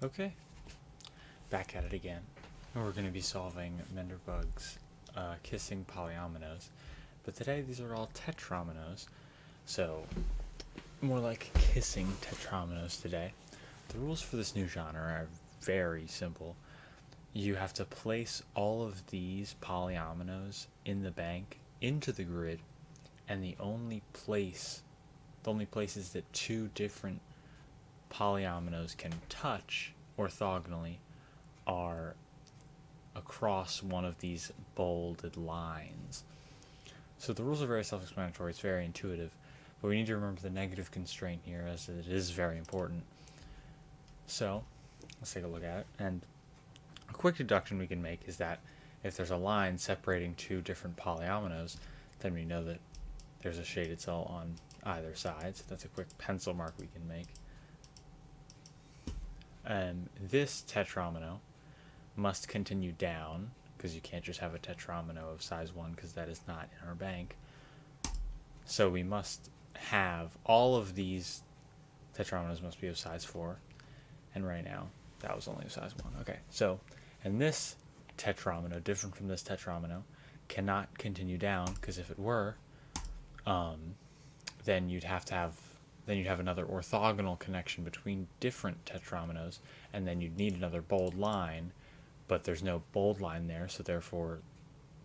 Okay, back at it again. We're going to be solving Menderbug's kissing polyominoes, but today these are all tetrominoes, so more like kissing tetrominoes today. The rules for this new genre are very simple. You have to place all of these polyominoes in the bank into the grid, and the only places that two different polyominoes can touch orthogonally are across one of these bolded lines. So the rules are very self-explanatory, it's very intuitive, but we need to remember the negative constraint here as it is very important. So let's take a look at it, and a quick deduction we can make is that if there's a line separating two different polyominoes, then we know that there's a shaded cell on either side, so that's a quick pencil mark we can make. And this tetromino must continue down, because you can't just have a tetromino of size 1 because that is not in our bank. So we must have all of these tetrominoes must be of size 4, and right now that was only of size 1. Okay, so, and this tetromino, different from this tetromino, cannot continue down, because if it were, then you'd have another orthogonal connection between different tetrominos, and then you'd need another bold line, but there's no bold line there, so therefore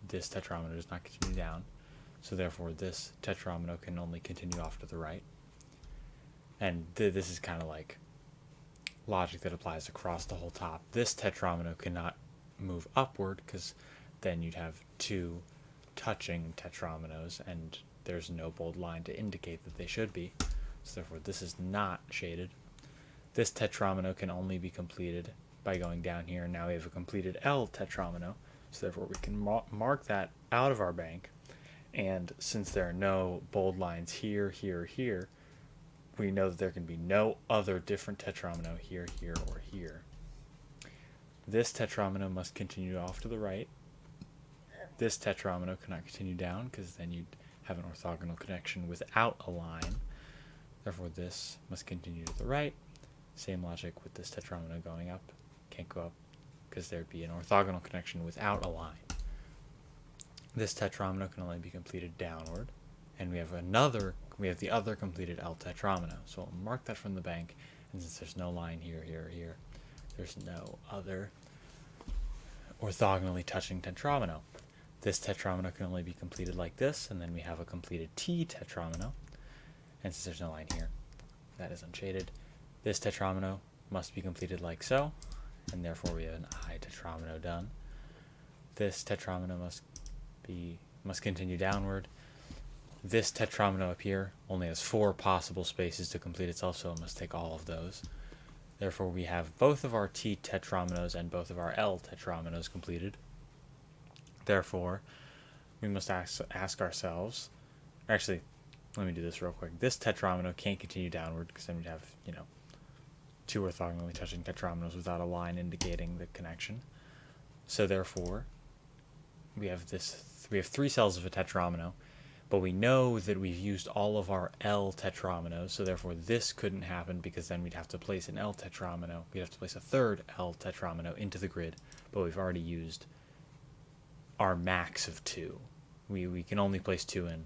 this tetromino does not continue down, so therefore this tetromino can only continue off to the right. And this is kind of like logic that applies across the whole top. This tetromino cannot move upward, because then you'd have two touching tetrominos, and there's no bold line to indicate that they should be. So therefore this is not shaded. This tetromino can only be completed by going down here, and now we have a completed L tetromino, so therefore we can mark that out of our bank, and since there are no bold lines here, here, here, we know that there can be no other different tetromino here, here, or here. This tetromino must continue off to the right. This tetromino cannot continue down, because then you'd have an orthogonal connection without a line. Therefore this must continue to the right. Same logic with this tetromino going up. Can't go up because there'd be an orthogonal connection without a line. This tetromino can only be completed downward, and we have the other completed L tetromino. So I'll mark that from the bank, and since there's no line here, here, here, there's no other orthogonally touching tetromino. This tetromino can only be completed like this, and then we have a completed T tetromino. And since there's no line here, that is unshaded. This tetromino must be completed like so, and therefore we have an I tetromino done. This tetromino must continue downward. This tetromino up here only has 4 possible spaces to complete itself, so it must take all of those. Therefore we have both of our T tetrominos and both of our L tetrominos completed. Therefore, we must ask ourselves, actually, let me do this real quick. This tetromino can't continue downward, because then we'd have, two orthogonally touching tetrominos without a line indicating the connection. So therefore, we have 3 cells of a tetromino, but we know that we've used all of our L tetrominos, so therefore this couldn't happen, because then we'd have to place an L tetromino. We'd have to place a third L tetromino into the grid, but we've already used our max of 2. We can only place 2 in,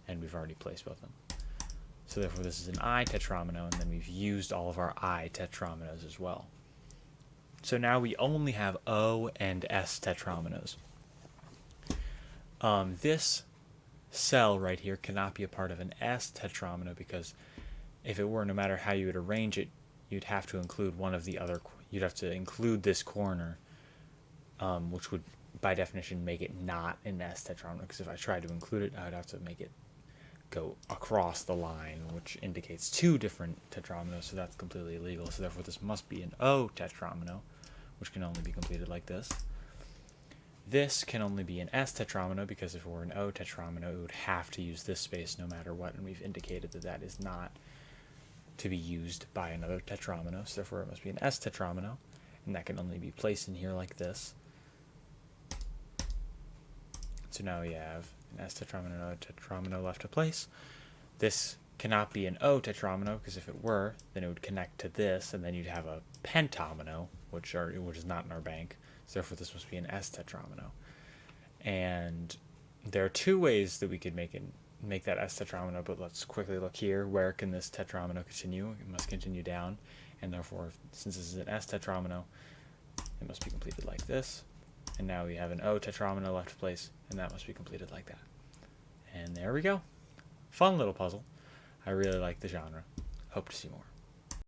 and we've already placed both of them. So therefore this is an I tetromino, and then we've used all of our I tetrominos as well. So now we only have O and S tetrominos. This cell right here cannot be a part of an S tetromino, because if it were, no matter how you would arrange it, you'd have to include you'd have to include this corner, which would by definition make it not an S tetromino, because if I tried to include it, I would have to make it go across the line, which indicates 2 different tetrominos, so that's completely illegal. So therefore this must be an O tetromino, which can only be completed like this. This can only be an S tetromino, because if it were an O tetromino, it would have to use this space no matter what, and we've indicated that that is not to be used by another tetromino, so therefore it must be an S tetromino, and that can only be placed in here like this. So now we have an S tetromino and a tetromino left to place. This cannot be an O tetramino, because if it were, then it would connect to this, and then you'd have a pentomino, which is not in our bank. So therefore, this must be an S tetramino. And there are two ways that we could make that S tetramino, but let's quickly look here. Where can this tetramino continue? It must continue down, and therefore, since this is an S tetramino, it must be completed like this. And now we have an O tetramino left place, and that must be completed like that. And there we go. Fun little puzzle. I really like the genre. Hope to see more.